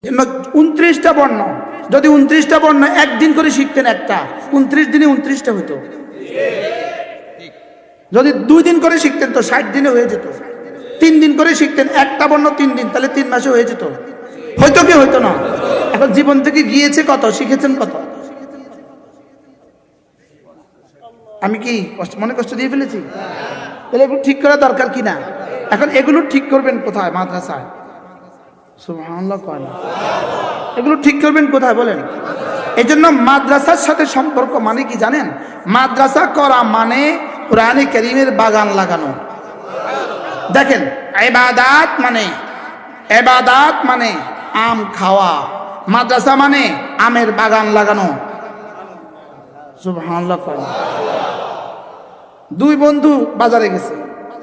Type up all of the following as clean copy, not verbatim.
29টা বর্ণ, যদি 29টা বর্ণ একদিন করে শিখতেন একটা, 29 দিনে 29টা হতো। যদি 2 দিন করে শিখতেন তো 60 দিনে হয়ে যেত। 3 দিন করে শিখতেন একটা বর্ণ 3 দিন, তাহলে 3 মাসে হয়ে যেত। হয়তো কি হয়তো না? এখন জীবন থেকে গিয়েছে কত, শিখেছেন কত? আমি কি মনে কষ্ট দিয়ে ফেলেছি? তাহলে এগুলো ঠিক করা দরকার কি না? এখন এগুলো ঠিক করবেন কোথায়? মাদ্রাসায়। সুবহানাল্লাহ কয় না? এগুলো ঠিক করবেন কোথায় বলেন? এই জন্য মাদ্রাসার সাথে সম্পর্ক মানে কি জানেন? মাদ্রাসা করা মানে কোরআনে কারীমের বাগান লাগানো। দেখেন, ইবাদত মানে আম খাওয়া, মাদ্রাসা মানে আমের বাগান লাগানো। সুবহানাল্লাহ কয় না? 2 বন্ধু বাজারে গেছে,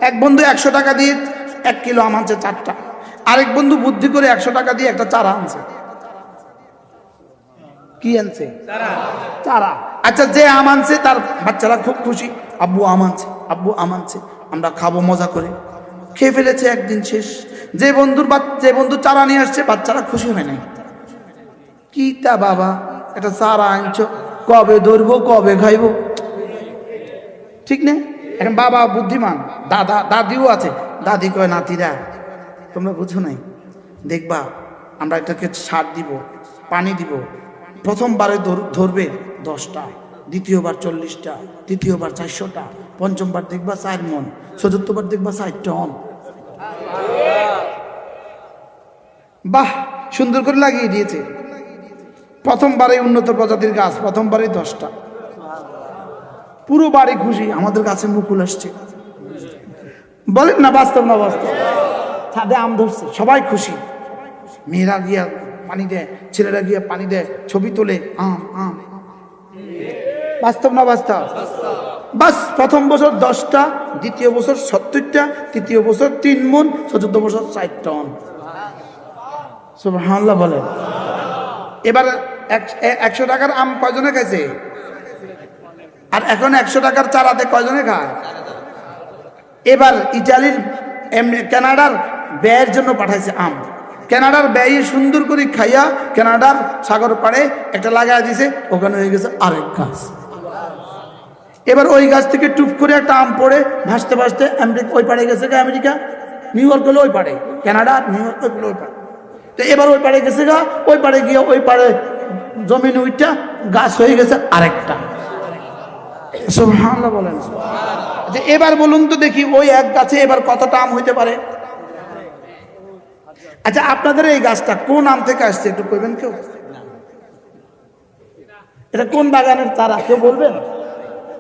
এক বন্ধু 100 টাকা দিয়ে 1 কিলো আম আনছে 4টা, আরেক বন্ধু বুদ্ধি করে 100 টাকা দিয়ে একটা চারা আনছে। কি আনছে? চারা। আচ্ছা, যে আম আনছে তার বাচ্চারা খুব খুশি, আব্বু আম আনছে, আব্বু আম আনছে, আমরা খাবো মজা করে। খেয়ে ফেলেছে, একদিন শেষ। যে বন্ধু চারা নিয়ে আসছে, বাচ্চারা খুশি হয় নাই। কি তা বাবা, একটা চারা আনছো, কবে ধরবো কবে খাইবো? ঠিক না? এখন বাবা বুদ্ধিমান, দাদিও আছে। দাদি কয়, নাতিরা তোমরা বুঝো নাই, দেখবা আমরা এটাকে সার দিব, পানি দিব। প্রথমবারে ধরবে 10টা, দ্বিতীয়বার 40টা, তৃতীয়বার 400টা, পঞ্চমবার দেখবা 4 মণ, চতুর্থবার দেখবা 4 টন। বাহ, সুন্দর করে লাগিয়ে দিয়েছে। প্রথমবারে উন্নত প্রজাতির গাছ, প্রথমবারে 10টা, পুরো বাড়ি খুশি, আমাদের গাছে মুকুল আসছে। বলেন না বাস্তব না বাস্তব? ছাদে আম ধরছে, সবাই খুশি। মেয়েরা গিয়া পানি দেয়, ছেলেরা গিয়া পানি দেয়, ছবি তোলে, আম আম। বাস্তব না বাস্তব? বাস, প্রথম বছর 10টা, দ্বিতীয় বছর 70টা, তৃতীয় বছর 3 মণ, চতুর্থ বছর 4 টন। সুবহানাল্লাহ বলেন। এবার 100 টাকার আম কয়জনে খাইছে? আর এখন 100 টাকার চারাতে কয়জনে খায়? এবার ইটালির কানাডার ব্যয়ের জন্য পাঠাইছে আম। কানাডার ব্যয়ে সুন্দর করে খাইয়া কানাডার সাগর পাড়ে একটা লাগাই দিছে, ওখানে হয়ে গেছে আরেক গাছ। এবার ওই গাছ থেকে টুপ করে একটা আম পড়ে ভাসতে ভাসতে ওই পাড়ে গেছে, আমেরিকা, নিউ ইয়র্ক হলো ওই পাড়ে, কানাডা নিউ ইয়র্ক হলো ওই পাড়ে। তো এবার ওই পাড়ে গেছে গা, ওই পাড়ে গিয়ে ওই পাড়ে জমিন ওইটা গাছ হয়ে গেছে আরেকটা। সুবহানাল্লাহ বলেন। আচ্ছা, এবার বলুন তো দেখি, ওই এক গাছে এবার কতটা আম হইতে পারে? আচ্ছা, আপনাদের এই গাছটা কোন আম থেকে আসছে একটু কইবেন কেউ? এটা কোন বাগানের চারা কেউ বলবেন?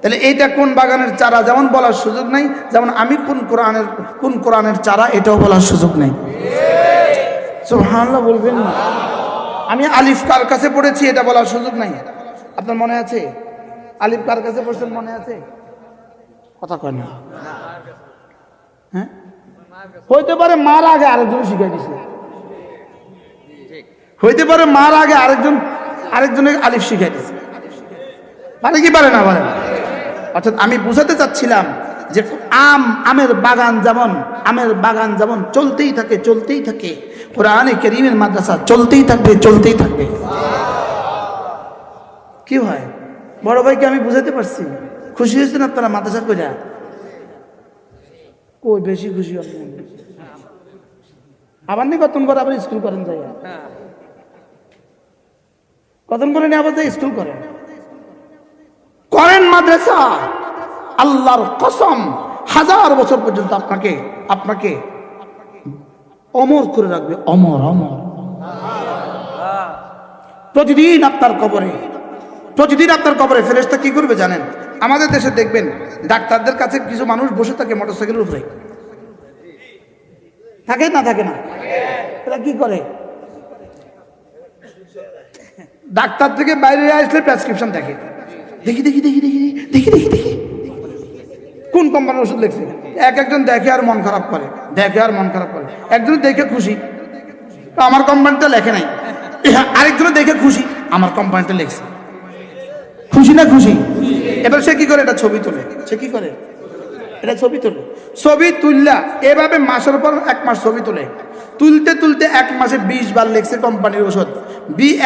তাহলে এইটা কোন বাগানের চারা যেমন বলার সুযোগ নাই, যেমন আমি কোন কোরআনের চারা এটাও বলার সুযোগ নেই। সুবহানাল্লাহ বলবেন না? আমি আলিফ কার কাছে পড়েছি এটা বলার সুযোগ নাই। আপনার মনে আছে আলিফ কার কাছে পড়ছেন? মনে আছে? কথা কয় না। হ্যাঁ, হইতে পারে মার আগে আরেকজন শিখাই দিছে, হইতে পারে মার আগে আরেকজনের আলিফ শিখাই দিছে। পারে কি পারে না? পারে। অর্থাৎ আমি বুঝাতে চাচ্ছিলাম যে আমের বাগান যেমন চলতেই থাকে, কোরআনে কারীমের মাদ্রাসা চলতেই থাকবে। কি হয় বড় ভাইকে আমি বুঝাতে পারছি? খুশি হয়েছেন আপনারা মাদ্রাসা কইরা? কই বেশি খুশি হবেন? আবার নি কতক্ষণ করে আবার স্কুল করেন যাই, কতক্ষণ করে নিয়ে আবার যাই স্কুল করেন মাদ্রাসা। আল্লাহর কসম, 1000 বছর পর্যন্ত আপনাকে অমর করে রাখবে, অমর। প্রতিদিন আপনার কবরে ফেরেশতা কি করবে জানেন? আমাদের দেশে দেখবেন ডাক্তারদের কাছে কিছু মানুষ বসে থাকে মোটরসাইকেলের উপরে, থাকে না? এরা কি করে? ডাক্তার থেকে বাইরে আসলে প্রেসক্রিপশন দেখি কোন কোম্পানির ওষুধ লিখছে। একজন দেখে আর মন খারাপ করে, একজন দেখে খুশি, আমার কোম্পানিটা লেখে নাই। আরেকজন দেখে খুশি, আমার কোম্পানিটা লিখছে। খুশি না খুশি? এবার সে কি করে? এটা ছবি তোলে। সে কি করে? এটা ছবি তোলে, ছবি তুললা এভাবে মাসের পর 1 মাস ছবি তোলে, তুলতে তুলতে 1 মাসে 20 বার লেখছে কোম্পানির ওষুধ।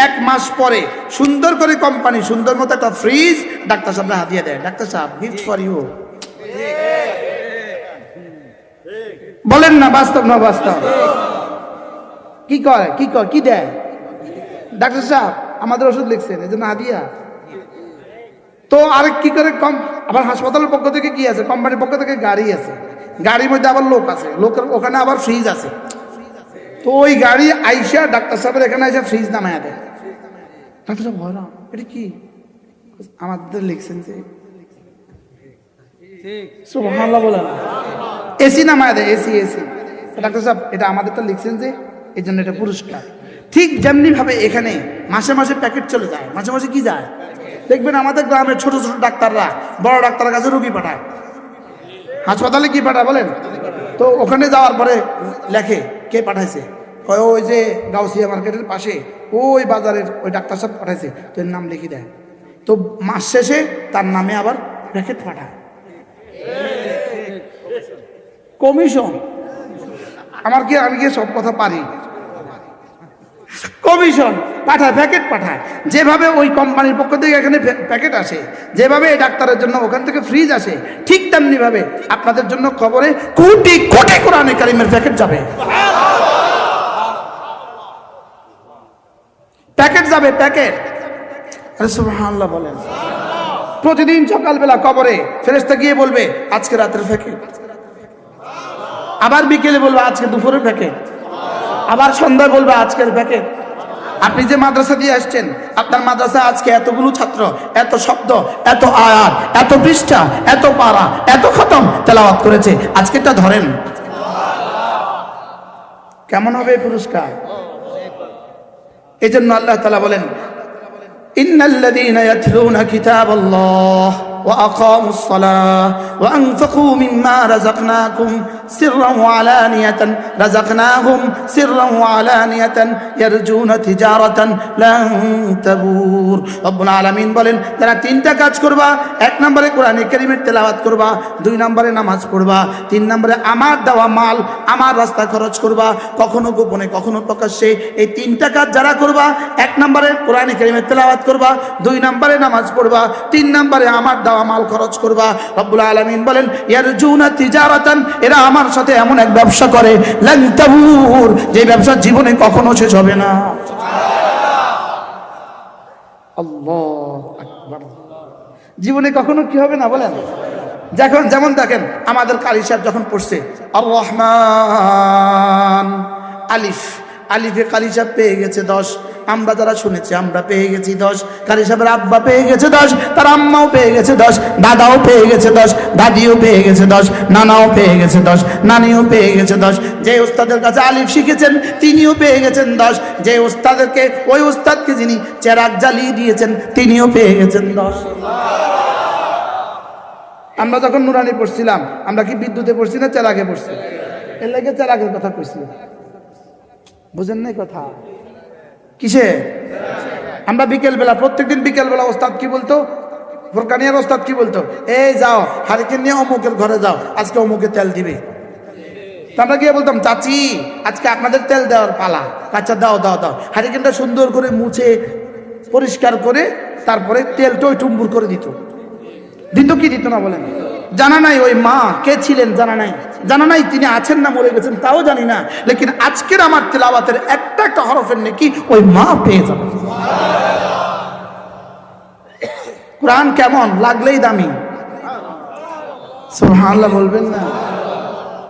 1 মাস পরে সুন্দর করে কোম্পানি সুন্দর মতো একটা ফ্রিজ ডাক্তার সাহেব হাতিয়ে দেয়, ডাক্তার সাহেব গিফট ফর ইউ। বলেন না বাস্তব না বাস্তব? কি করে কি দেয় ডাক্তার সাহেব? আমাদের ওষুধ লিখছেন এই জন্য হাদিয়া। তো আরেক কি করে কম, আবার হাসপাতালের পক্ষ থেকে কি আছে, কোম্পানির পক্ষ থেকে গাড়ি আছে, গাড়ির মধ্যে আবার লোক আছে, লোকের ওখানে আবার ফ্রিজ আছে। তো ওই গাড়ি আইসা ডাক্তার সাহেবের এখানে আইসা ফ্রিজ নামায়া দেয়। ডাক্তার সাহেব হয় না, এটা কি? আমাদের লিখছেন যে সুবহানাল্লাহ বলেন, এসি নামায়া দেয়, এসি। ডাক্তার সাহেব এটা আমাদের তো লিখছেন যে, এই জন্য এটা পুরস্কার। ঠিক যেমনি ভাবে এখানে মাসে মাসে প্যাকেট চলে যায়, মাসে মাসে কি যায় দেখবেন আমাদের গ্রামের ছোট ছোট ডাক্তাররা বড় ডাক্তারের কাছে রোগী পাঠায়, হাসপাতালে কি পাঠায় বলেন? তো ওখানে যাওয়ার পরে লেখে কে পাঠাইছে, ওই যে গাউসিয়া মার্কেটের পাশে ওই বাজারের ওই ডাক্তার সাহেব পাঠাইছে, তো এর নাম লিখে দেয়। তো মাস শেষে তার নামে আবার প্যাকেট পাঠায়, কমিশন। আমি কি সব কথা পারি? কমিশন পাঠায়, প্যাকেট পাঠায়। যেভাবে ওই কোম্পানির পক্ষ থেকে এখানে প্যাকেট আসে, যেভাবে এই ডাক্তারের জন্য ওখান থেকে ফ্রিজ আসে, ঠিক তেমনি ভাবে আপনাদের জন্য খবরে কোটি কোটি কোরআনে কারিমের প্যাকেট যাবে, প্যাকেট যাবে, প্যাকেট। আরে সুবহানাল্লাহ বলেন। প্রতিদিন সকালবেলা কবরে ফেরেশতা গিয়ে বলবে আজকে রাতের প্যাকেট, আবার বিকেলে বলবে আজকে দুপুরের প্যাকেট, আবার সন্ধ্যায় বলবে আজকের প্যাকেট। আপনি যে মাদ্রাসা দিয়ে আসছেন, আপনার মাদ্রাসা আজকে এতগুলো ছাত্র, এত শব্দ, এত আয়াত, এত পৃষ্ঠা, এত পারা, এত খতম তেলাওয়াত করেছে, আজকেরটা ধরেন, কেমন হবে পুরস্কার? এই জন্য আল্লাহ তাআলা বলেন ইন্নাল্লাযীনা ইয়াতলুনা কিতাবাল্লাহ وأقاموا الصلاة وأنفقوا مما رزقناهم سرا وعلانية يرجون تجارة لن تبور رب العالمين বলেন যারা 3টা কাজ করবা, 1 নম্বরে কোরআনে কারীমের তেলাওয়াত করবা, 2 নম্বরে নামাজ পড়বা, 3 নম্বরে আমার দেওয়া মাল আমার রাস্তা খরচ করবা, কখনো গোপনে কখনো প্রকাশ্যে। এই 3টা কাজ যারা করবা, 1 নম্বরে কোরআনে কারীমের তেলাওয়াত করবা, 2 নম্বরে নামাজ পড়বা, 3 নম্বরে আমার দেওয়া মাল খরচ করবা। রব্বুল আলামিন বলেন ইয়ারজুনা তিজারাতান, এরা আমার সাথে এমন এক ব্যবসা করে লান তাবুর, যে ব্যবসা জীবনে কখনো শেষ হবে না। আল্লাহু আকবার। জীবনে কখনো কি হবে না বলেন? যেমন দেখেন আমাদের কারি সাহেব যখন পড়ছে আর রহমান, আলিফে কারি সাহেব পেয়ে গেছে 10, আমরা যারা শুনেছি আমরা পেয়ে গেছি 10, কারি সাহেবের আব্বা পেয়ে গেছে 10, তার আম্মাও পেয়ে গেছে 10, দাদাও পেয়ে গেছে 10, দাদিও পেয়ে গেছে 10, নানাও পেয়ে গেছে 10, নানিও পেয়ে গেছে 10। যে ওস্তাদের কাছে আলিফ শিখেছেন তিনিও পেয়ে গেছেন 10, যে ওস্তাদকে ওই ওস্তাদকে যিনি চেরাগ জ্বালিয়ে দিয়েছেন তিনিও পেয়ে গেছেন 10। আমরা যখন নুরানি পড়ছিলাম আমরা কি বিদ্যুতে পড়ছি না চেরাগে পড়ছি? এর লাগে চেরাগের কথা কইছি, বুঝেন নাই কথা? কিসে? আমরা বিকেলবেলা, প্রত্যেকদিন বিকেলবেলা ওস্তাদ কি বলতো, ফোরকানিয়ার ওস্তাদ কি বলতো, এই যাও হারিকেন নিয়ে অমুকের ঘরে যাও, আজকে অমুকে তেল দিবে। তো আমরা গিয়ে বলতাম চাচি আজকে আপনাদের তেল দেওয়ার পালা, আচ্ছা দাও দাও দাও। হারিকেনটা সুন্দর করে মুছে পরিষ্কার করে তারপরে তেলটা ওই টুম্বুর করে দিত কি দিত না বলেন? জানা নাই ওই মা কে ছিলেন, জানা নাই তিনি আছেন না মরে গেছেন তাও জানি না, লেকিন আজকের আমার তেলাওয়াতের একটা হরফের নেকি ওই মা পেয়ে যাবে। কোরআন কেমন লাগলেই দামি, সুবহানাল্লাহ বলবেন না?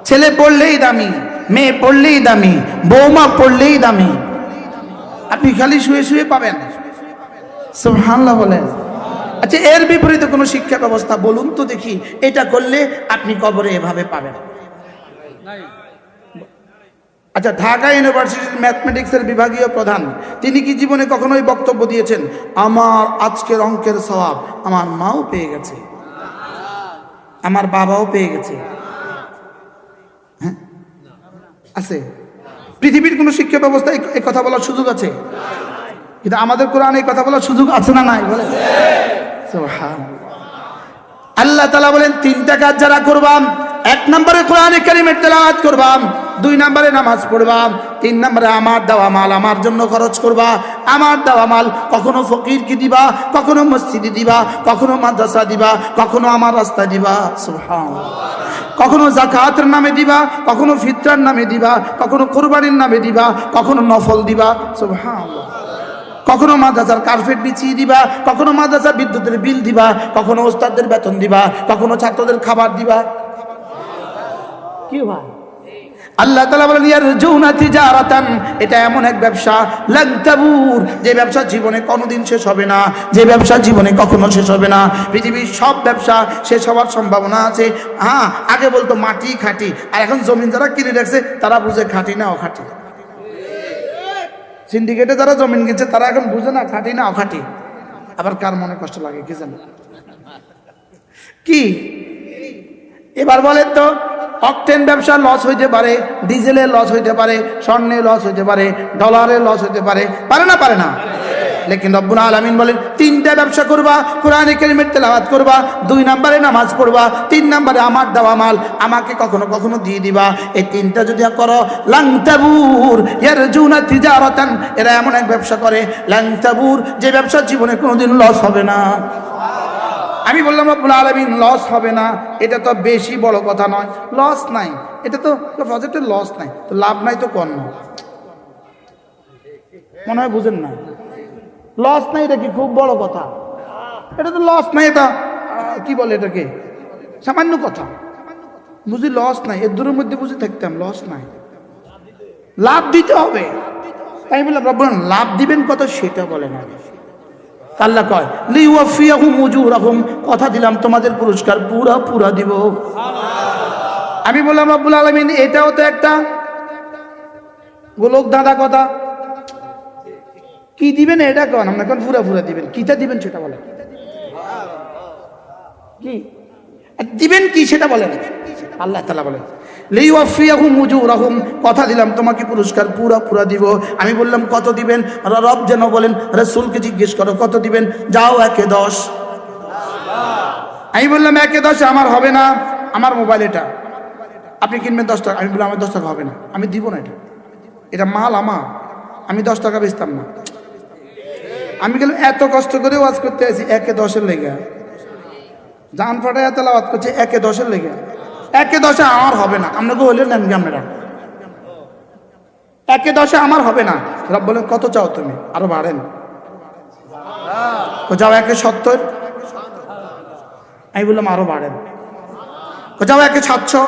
ছেলে পড়লেই দামি, মেয়ে পড়লেই দামি, বৌমা পড়লেই দামি, আপনি খালি শুয়ে শুয়ে পাবেন। সুবহানাল্লাহ বলেন। আচ্ছা এর বিপরীতে কোনো শিক্ষা ব্যবস্থা বলুন তো দেখি, এটা করলে আপনি কবরে এভাবে পাবেন। আচ্ছা ঢাকা ইউনিভার্সিটির ম্যাথমেটিক্সের বিভাগীয় প্রধান তিনি কি জীবনে কখনোই বক্তব্য দিয়েছেন আমার আজকের অঙ্কের সওয়াব আমার মাও পেয়ে গেছে, আমার বাবাও পেয়ে গেছে? হ্যাঁ আছে? পৃথিবীর কোনো শিক্ষা ব্যবস্থায় এই কথা বলার সুযোগ আছে? কিন্তু আমাদের কোরআনে এই কথা বলার সুযোগ আছে না নাই বলে? আল্লাহ তাআলা বলেন তিনটা কাজ যারা করবাম, এক নম্বরে কোরআনে কারীমের তেলাওয়াত করবাম, দুই নম্বরে নামাজ পড়বাম, তিন নম্বরে আমার দেওয়া মাল আমার জন্য খরচ করবা। আমার দেওয়া মাল কখনো ফকিরকে দিবা, কখনো মসজিদে দিবা, কখনো মাদ্রাসা দিবা, কখনো আমার রাস্তায় দিবা। সুবহানাল্লাহ। কখনো যাকাতের নামে দিবা, কখনো ফিতরার নামে দিবা, কখনো কুরবানির নামে দিবা, কখনো নফল দিবা। সুবহানাল্লাহ। কখনো মাদ্রাসার কার্পেট বিছিয়ে দিবা, কখনো মাদ্রাসার বিদ্যুতের বিল দিবা, কখনো ওস্তাদদের বেতন দিবা, কখনো ছাত্রদের খাবার দিবা। কি ভাই? আল্লাহ তাআলা বলেন ইয়ারজুনা তিজারাতান, এটা এমন এক ব্যবসা লান তাবুর, যে ব্যবসা জীবনে কোনোদিন শেষ হবে না, যে ব্যবসা জীবনে কখনো শেষ হবে না। পৃথিবীর সব ব্যবসা শেষ হওয়ার সম্ভাবনা আছে। হ্যাঁ, আগে বলতো মাটি খাঁটি, আর এখন জমিন যারা কিনে রাখছে তারা বুঝে খাঁটি না অখাঁটি। সিন্ডিকেটে যারা জমিন কিনছে তারা এখন বুঝে না খাঁটি না অখাঁটি। আবার কার মনে কষ্ট লাগে কি জানো? কি এবার বলেন তো, অকটেন ব্যবসা লস হইতে পারে, ডিজেলে লস হইতে পারে, স্বর্ণে লস হইতে পারে, ডলারে লস হইতে পারে, পারে না? পারে না? লেকিন রব্বুল আলামিন বলেন তিনটা ব্যবসা করবা, কোরআনে কারীমের তেলাওয়াত করবা, দুই নম্বরে নামাজ পড়বা, তিন নম্বরে আমার দেওয়া মাল আমাকে কখনো কখনো দিয়ে দিবা। এই তিনটা যদি করো লান তাবুর ইয়ারজুনা তিজারাতান, এরা এমন এক ব্যবসা করে লান তাবুর, যে ব্যবসা জীবনে কোনোদিন লস হবে না। আমি বললাম রব্বুল আলামিন লস হবে না, এটা তো বেশি বড় কথা নয়। লস নাই, এটা তো প্রজেক্টের লস নাই, তো লাভ নাই তো কোন মনে হয় বুঝেন না? লস নাই এটা কি খুব বড় কথা? এটা তো লস নাই, এটা কি বলে এটাকে সামান্য কথা। বুঝি লস নাই, এর দূরের মধ্যে বুঝে থাকতাম লস নাই, লাভ দিতে হবে। তাই বললাম রব্বুল লাভ দিবেন কত সেটা বলেন আগে। আল্লাহ কয় লিওয়াফিয়াহুম উজুরাহুম, কথা দিলাম তোমাদের পুরস্কার পুরা পুরা দিব। আমি বললাম রব্বুল আলামিন এটাও তো একটা গোলক দাদা কথা। কি দিবেন এটা কোন, আমরা কোন পুরা পুরা দিবেন, কিটা দিবেন সেটা বলেন। কি দিবেন কি সেটা বলেন। আল্লাহ তাআলা বলেন লিওয়াফিয়াহুম উজুরাহুম, কথা দিলাম তোমাকে পুরস্কার পুরা পুরা দিব। আমি বললাম কত দিবেন? রব যেন বলেন রাসূলকে জিজ্ঞেস করো কত দিবেন, যাও 1-10। আমি বললাম 1-10 আমার হবে না, আমার মোবাইল এটা, আপনি কিনবেন 10 টাকা। আমি বললাম আমার 10 টাকা হবে না, আমি দিব না, এটা এটা মাল আমার, আমি 10 টাকা বেচতাম না। আমি গেলাম এত কষ্ট করে ওয়াজ করতে আসি 1-10 লেগে, জান ফাটা এত লাওয়াত করছে 1-10 লেগে, 1-10 আমার হবে না। আপনাকে হইলে নেন আপনারা 1-10 আমার হবে না। রব বলেন কত চাও তুমি, আরো বাড়েন। যাও 1-70। আমি বললাম আরো বাড়েন। যাও 1-700।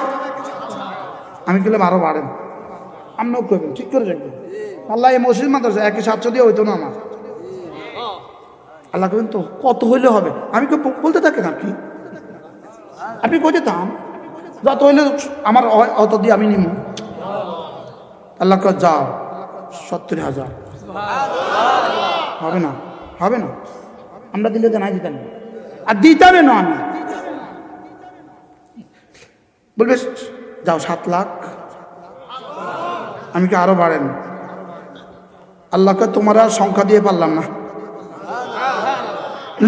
আমি বললাম আরো বাড়েন। আপনিও করবেন, ঠিক করে রাখবেন। আল্লাহ এই মসজিদ মাদ্রাসা 1-700 দিয়ে হইতো না আমার। আল্লাহ কবেন তো কত হইলে হবে। আমি বলতে থাকেন আপনি কইতে থাম, যত হইলে আমার অত দিয়ে আমি নিব। আল্লাহ কয় যাও 70,000। হবে না, হবে না, আমরা দিলে তো নাই দিতাম, আর দিতামে না। আমি বলবে যাও 7 লাখ। আমি কি আরো বাড়েন? আল্লাহকে তোমার আর সংখ্যা দিয়ে পারলাম না।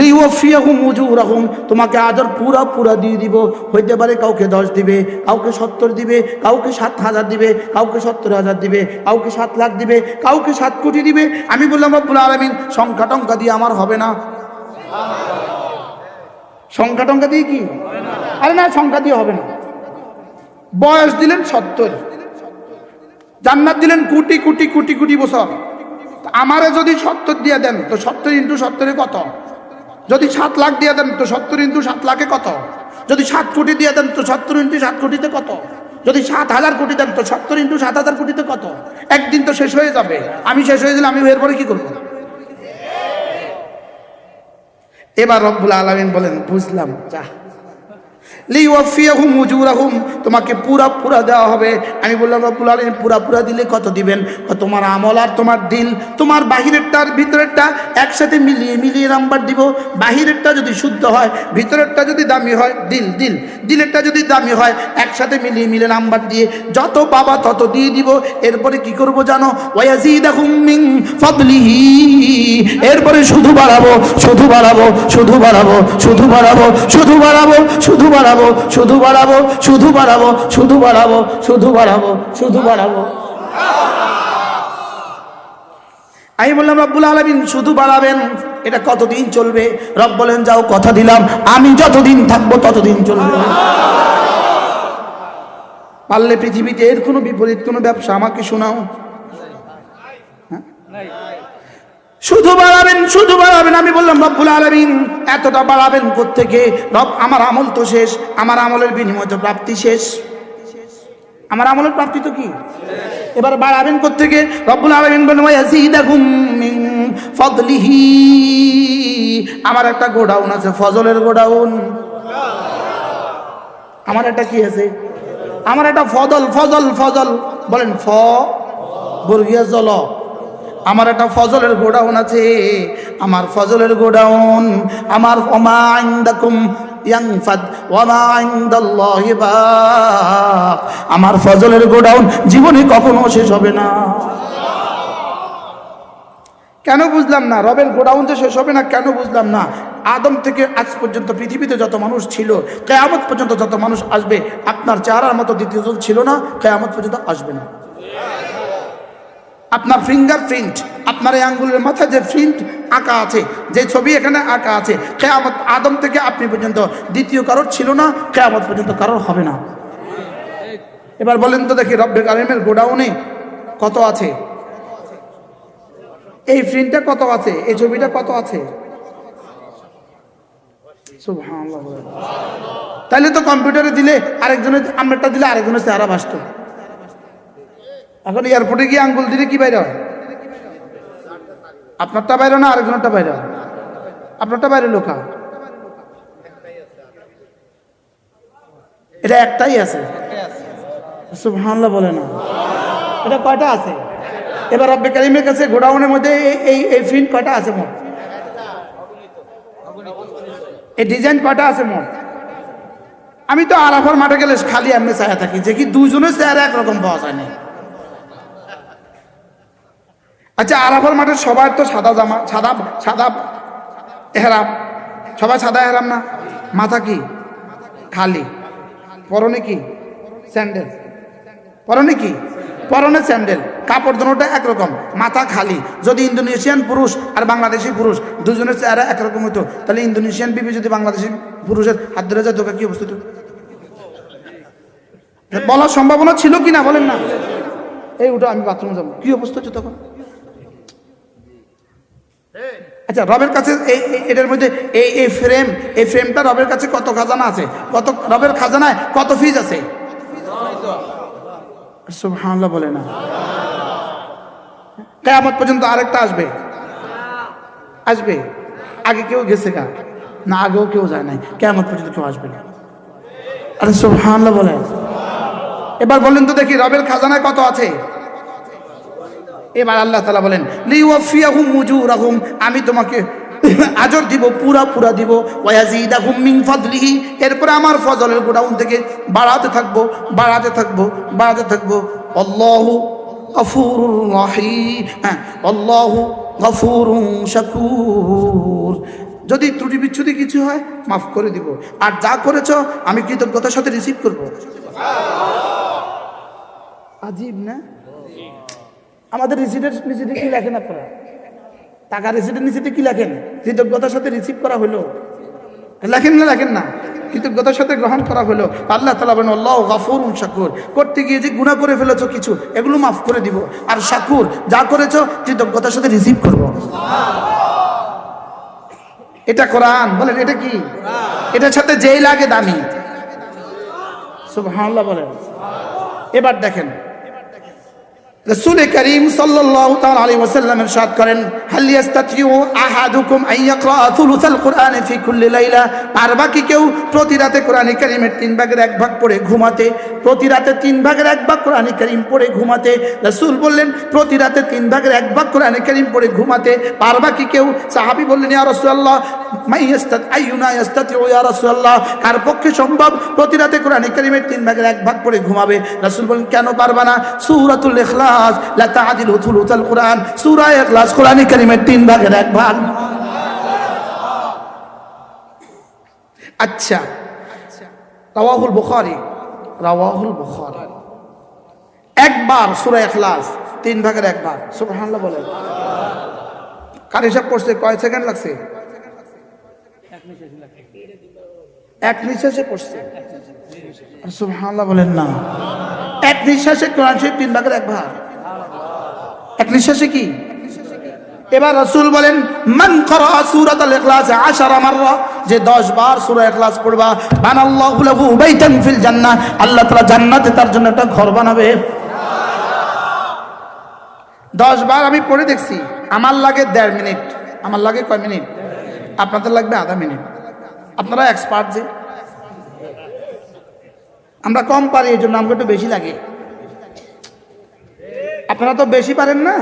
লিওয়াফিয়াহুম উজুরাহুম, তোমাকে আজর পুরা পুরা দিয়ে দিব। হইতে পারে কাউকে 10 দিবে, কাউকে 70 দিবে, কাউকে 7,000 দিবে, কাউকে 70,000 দিবে, কাউকে 7 লাখ দিবে, কাউকে 7 কোটি দিবে। আমি বললাম রব্বুল আলামিন সংখ্যা টঙ্কা দিয়ে আমার হবে না। সংখ্যা টঙ্কা দিয়ে কি? আরে না, সংখ্যা দিয়ে হবে না। বয়স দিলেন 70, জান্নাত দিলেন কোটি কোটি কোটি কোটি বছর। আমারে যদি 70 দিয়ে দেন তো 70 × 70 কত? যদি 7 লাখ দিয়ে দেন তো 70 × 7 লাখে কত? যদি 7 কোটি দিয়ে দেন তো 70 × 7 কোটিতে কত? যদি 7,000 কোটি দেন তো 70 × 7,000 কোটিতে কত? একদিন তো শেষ হয়ে যাবে। আমি শেষ হয়ে গেলে আমি এরপরে কি করব? এবার রব্বুল আলামিন বলেন বুঝলাম, যা লিওয়াফিয়াহুম উজুরাহুম, তোমাকে পুরা পুরা দেওয়া হবে। আমি বললাম রব্বুল আলামিন পুরা পুরা দিলে কত দিবেন? তোমার আমল আর তোমার দিল, তোমার বাহিরেরটা আর ভিতরেরটা একসাথে মিলিয়ে মিলিয়ে নাম্বার দিব। বাহিরেরটা যদি শুদ্ধ হয়, ভিতরেরটা যদি দামি হয়, দিলেরটা যদি দামি হয়, একসাথে মিলিয়ে মিলিয়ে নাম্বার দিয়ে যত পাবা তত দিয়ে দিব। এরপরে কি করব জানো? ওয়ায়াজিদাহুম মিন ফাদলিহি, এরপরে শুধু বাড়াবো, শুধু বাড়াবো, শুধু বাড়াবো, শুধু বাড়াবো, শুধু বাড়াবো, শুধু বাড়াবো, শুধু বাড়াবো, শুধু বাড়াবো, শুধু বাড়াবো, শুধু বাড়াবো, শুধু বাড়াবো। আমি বললাম রব্বুল আলামিন শুধু বাড়াবেন, এটা কতদিন চলবে? রব বলেন যাও, কথা দিলাম আমি যতদিন থাকবো ততদিন চলবে। পারলে পৃথিবীতে এর কোনো বিপরীত কোনো ব্যবসা আমাকে শোনাও। শুধু বাড়াবেন, শুধু বাড়াবেন। আমি বললাম রব্বুল আলামিন এতটা বাড়াবেন কোত্থেকে? রব আমার আমল তো শেষ, আমার আমলের বিনিময় তো প্রাপ্তি শেষ, আমার আমলের প্রাপ্তি তো কি? এবার বাড়াবেন কোত্থেকে? রব্বুল আলামিন বলেন ওয়ায়াজিদাহুম মিন ফাদলিহি, আমার একটা গোডাউন আছে, ফজলের গোডাউন। আমার একটা কি আছে? আমার একটা ফজল, ফজল, ফজল বলেন, ফ বর্গীয় জল। আমার একটা ফজলের গোডাউন আছে, আমার ফজলের গোডাউন। আমার ওমা ইনদাকুম ইয়ানফাদ ওমা ইনদাল্লাহি বাক, আমার ফজলের গোডাউন জীবনে কখনো শেষ হবে না। কেন বুঝলাম না? রবের গোডাউন যে শেষ হবে না কেন বুঝলাম না? আদম থেকে আজ পর্যন্ত পৃথিবীতে যত মানুষ ছিল, কিয়ামত পর্যন্ত যত মানুষ আসবে, আপনার চেহারার মতো দ্বিতীয় জন ছিল না, কিয়ামত পর্যন্ত আসবে না। আপনার ফিঙ্গার প্রিন্ট, আপনার এই আঙ্গুলের মাথায় যে প্রিন্ট আঁকা আছে, যে ছবি এখানে আঁকা আছে, কিয়ামত আদম থেকে আপনি পর্যন্ত দ্বিতীয় কারোর ছিল না, কিয়ামত পর্যন্ত কারোর হবে না। এবার বলেন তো দেখি রব্বে কারিমের গোডাউনে কত আছে? এই প্রিন্টটা কত আছে? এই ছবিটা কত আছে? সুবহানাল্লাহ। তাহলে তো কম্পিউটারে দিলে আরেকজনের, আমারটা দিলে আরেকজনের চেহারা ভাসতো। এখন এয়ারপোর্টে গিয়ে আঙ্গুল দিলে কি বাইরে হয়? আপনারটা বাইরে না আরেকজনেরটা বাইরে হয়? আপনারটা বাইরে লোকা, এটা একটাই আছে। সুবহানাল্লাহ বলে না, এটা কয়টা আছে? এবার রব্বে কারিমের কাছে গোডাউনের মধ্যে এই প্রিন্ট কয়টা আছে মোট? এই ডিজাইন কয়টা আছে মোট? আমি তো আরাফার মাঠে গেলে খালি এমনি চায়া থাকি যে কি দুজনের চেহারা একরকম পাওয়া যায় না। আচ্ছা, আরাফার মাঠে সবার তো সাদা জামা, সাদা সাদা এহরাম, সবাই সাদা এহরাম না? মাথা কি খালি, পরনে কি স্যান্ডেল, পরনে কি, পরনে স্যান্ডেল, কাপড় দুটোটা একরকম, মাথা খালি। যদি ইন্দোনেশিয়ান পুরুষ আর বাংলাদেশি পুরুষ দুজনের চেহারা একরকম হতো, তাহলে ইন্দোনেশিয়ান বিবি যদি বাংলাদেশি পুরুষের হাত ধরে যায়, তোকে কি অবস্থা? বলার সম্ভাবনা ছিল কি না বলেন না? এই উঠো, আমি বাথরুমে যাবো, কি অবস্থা হচ্ছে তখন? আচ্ছা, রবের কাছে এটার মধ্যে এই ফ্রেমটা রবের কাছে কত খাজানা আছে? কত রবের খাজানায় কত ফিজ আছে? সুবহানাল্লাহ বলে না। কিয়ামত পর্যন্ত আরেকটা আসবে, আসবে। আগে কেউ গেছে গা না, আগেও কেউ যায় নাই, কিয়ামত পর্যন্ত কেউ আসবে না। আরে সুবহানাল্লাহ বলে। এবার বলেন তো দেখি রবের খাজানায় কত আছে? এবার আল্লাহ তাআলা বলেন লিওয়াফিয়াহুম উজুরাহুম, আমি তোমাকে আজর দিব, পুরা পুরা দিব। ওয়ায়াজিদাহুম মিন ফাদলিহি, এরপরে আমার ফজলের গোডাউন থেকে বাড়াতে থাকবো, বাড়াতে থাকবো, বাড়াতে থাকবো। আল্লাহু গফুরুর রহিম, আল্লাহু গফুরুন শাকুর। যদি ত্রুটি বিচ্ছুতি কিছু হয় মাফ করে দিব, আর যা করেছো আমি কৃতজ্ঞতার সাথে রিসিভ করবো। আজীব না? আমাদের রিসিটের নিচে কি লেখেন আপনারা? টাকা রিসিটের নিচে কি লেখেন? কৃতজ্ঞতার সাথে রিসিভ করা হলো, লেখেন না? লেখেন না? কৃতজ্ঞতার সাথে গ্রহণ করা হলো। আল্লাহ তাআলা বলেন আল্লাহু গফুরুন শাকুর, করতে গিয়ে যে গুনাহ করে ফেলেছো কিছু, এগুলো মাফ করে দিব। আর শাকুর, যা করেছো কৃতজ্ঞতার সাথে রিসিভ করবো। এটা কোরআন। বলেন এটা কি? এটার সাথে যেই লাগে দামি। সুবহানাল্লাহ বলেন। এবার দেখেন রাসূল করিম সাল্লাল্লাহু তাআলা আলাইহি ওয়াসাল্লাম ইরশাদ করেন, হাল ইয়াস্তাতিউ আহাদুকুম আন ইয়াকরা থুলুসাল কুরআন ফি কুল্লি লাইলা, পারবা কি কেউ প্রতি রাতে কোরআনে কারীমের 3 ভাগের 1 ভাগ পড়ে ঘুমাতে? প্রতি রাতে 3 ভাগের 1 ভাগ কোরআনে কারীম পড়ে ঘুমাতে। রাসূল বললেন, প্রতি রাতে 3 ভাগের 1 ভাগ কোরআনে কারীম পড়ে ঘুমাতে পারবা কি কেউ? সাহাবী বললেন, ইয়া রাসূলুল্লাহ মাই আইয়ুনা ইয়াস্তাতিউ ইয়া রাসূলুল্লাহ, কার পক্ষে সম্ভব প্রতি রাতে কোরআনে কারীমের 3 ভাগের 1 ভাগ পড়ে ঘুমাবে? রাসূল বললেন, কেন পারবা না? সূরাতুল ইখলাস লা তা'দিলু থুলুসাল কুরআন, সূরা ইখলাস কোরআনে কারীমের 3 ভাগের 1 ভাগ। আচ্ছা, রাওয়াহুল বুখারী, একবার সূরা ইখলাস 3 ভাগের 1 ভাগ। সুবহানাল্লাহ বলেন। কার হিসাব পড়ছে? কয় সেকেন্ড লাগছে? এক নিঃশ্বাসে পড়ছে। সুবহানাল্লাহ বলেন না। এক নিঃশ্বাসে কোরআন শরীফ 3 ভাগের 1 ভাগ। এক নিঃশ্বাসে কি? এবার রাসূল বলেন, মান ক্বারা সূরাতুল ইখলাস 10 মাররা, যে 10 বার সূরা ইখলাস পড়বা, বানাল্লাহু লাহু বাইতান ফিল জান্নাহ, আল্লাহ তাআলা জান্নাতে তার জন্য একটা ঘর বানাবে। 10 বার আমি পড়ে দেখছি, আমার লাগে 1.5 মিনিট। আমার লাগে কয় মিনিট? আপনাদের লাগবে আধা মিনিট। আপনারা এক্সপার্ট, যে আমরা কম পারি, এই জন্য আমাকে একটু বেশি লাগে। আপনারা তো বেশি পারেন না,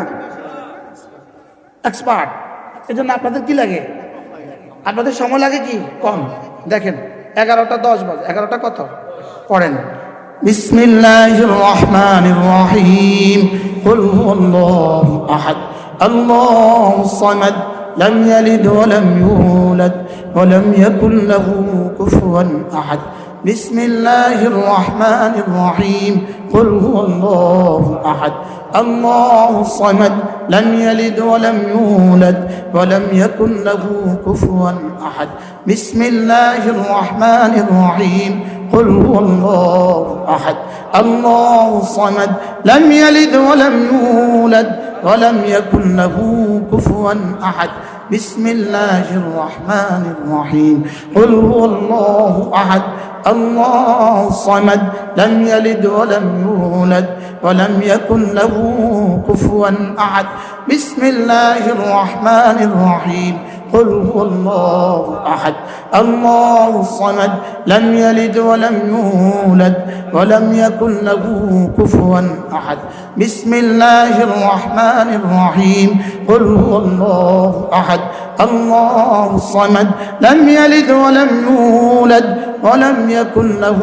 এক্সপার্ট, এই জন্য আপনাদের কি লাগে? আপনাদের সময় লাগে কি? কম। দেখেন 11টা 10 বাজে, 11টা কত? পড়েন। বিসমিল্লাহির রহমানির রহিম, কুল হুয়াল্লাহু আহাদ, আল্লাহুস সামাদ, লাম ইয়ালিদ ওয়া লাম ইউলাদ ওয়া লাম ইয়াকুল লাহু কুফুয়ান আহাদ। بسم الله الرحمن الرحيم قل هو الله أحد الله الصمد لم يلد ولم يولد ولم يكن له كفوا أحد بسم الله الرحمن الرحيم قل هو الله أحد الله الصمد لم يلد ولم يولد ولم يكن له كفوا أحد بسم الله الرحمن الرحيم قل هو الله أحد الله الصمد لم يلد ولم يولد ولم يكن له كفوا أحد بسم الله الرحمن الرحيم قل هو الله أحد الله الصمد لم يلد ولم يولد ولم يكن له كفوا أحد بسم الله الرحمن الرحيم قل هو الله أحد الله الصمد لم يلد ولم يولد ولم يكن له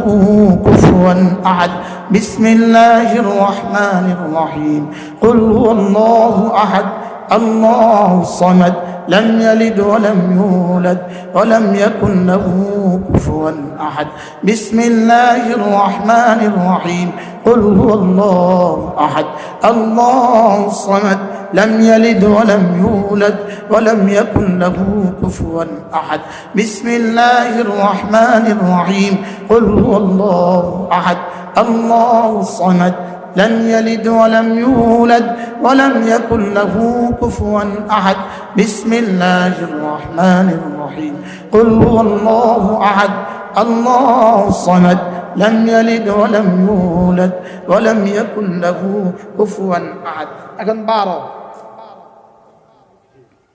كفوا أحد بسم الله الرحمن الرحيم قل هو الله أحد الله الصمد لم يلد ولم يولد ولم يكن له كفوا أحد بسم الله الرحمن الرحيم قل هو الله أحد الله الصمد لم يلد ولم يولد ولم يكن له كفوا أحد بسم الله الرحمن الرحيم قل هو الله أحد الله الصمد لم يلد ولم يولد ولم يكن له كفوا أحد بسم الله الرحمن الرحيم قل هو الله أحد الله الصمد لم يلد ولم يولد ولم يكن له كفوا أحد এখন 12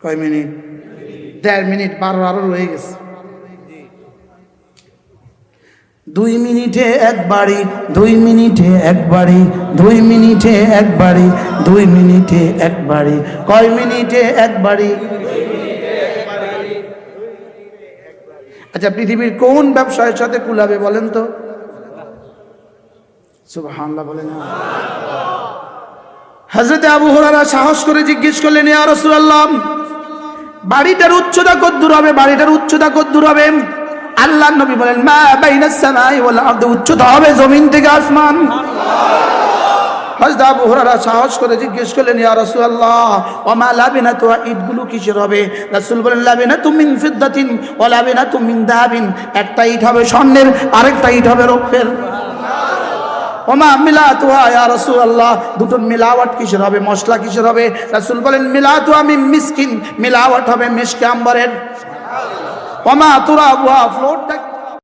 কয় মিনিট? 1.5 মিনিট। 12 আরো রয়ে গেছে। 2 মিনিটে একবারই, 2 মিনিটে একবারই, 2 মিনিটে একবারই, 2 মিনিটে একবারই। কয় মিনিটে একবারই? আচ্ছা, পৃথিবীর কোন ব্যবসায়ের সাথে কুলাবে বলেন তো? সুবহানাল্লাহ বলেন। হযরত আবু হুরায়রা সাহস করে জিজ্ঞেস করলেন, ইয়া রাসূলুল্লাহ, বাড়িটার উচ্চতা কত দূর হবে? বাড়িটার উচ্চতা কত দূর হবে? আল্লাহর নবী বলেন, মা বাইনাস সামাই ওয়াল আরদি, উচ্চতা হবে জমিন থেকে আসমান। হযরত আবু হুরায়রা সাহস করে জিজ্ঞেস করলেন, ইয়া রাসূলুল্লাহ, ওয়া মা লাবিনাতু, ইটগুলো কিসের হবে? রাসূল বলেন, লাবিনাতু মিন ফিদ্দাতিন ওয়া লাবিনাতু মিন যাহাবিন, একটা ইট হবে স্বর্ণের, আরেকটা ইট হবে রৌপ্যের। ওমা মিলাতুহা ইয়া রাসূলুল্লাহ, দুটোর মিলাওয়াট কিসের হবে? মশলা কিসের হবে? রাসূল বলেন, মিলাতুহা মিন মিসকিন, মিলাওয়াট হবে মিশকে আম্বরের। ওমা তুরাবুহা, ফ্লোরটা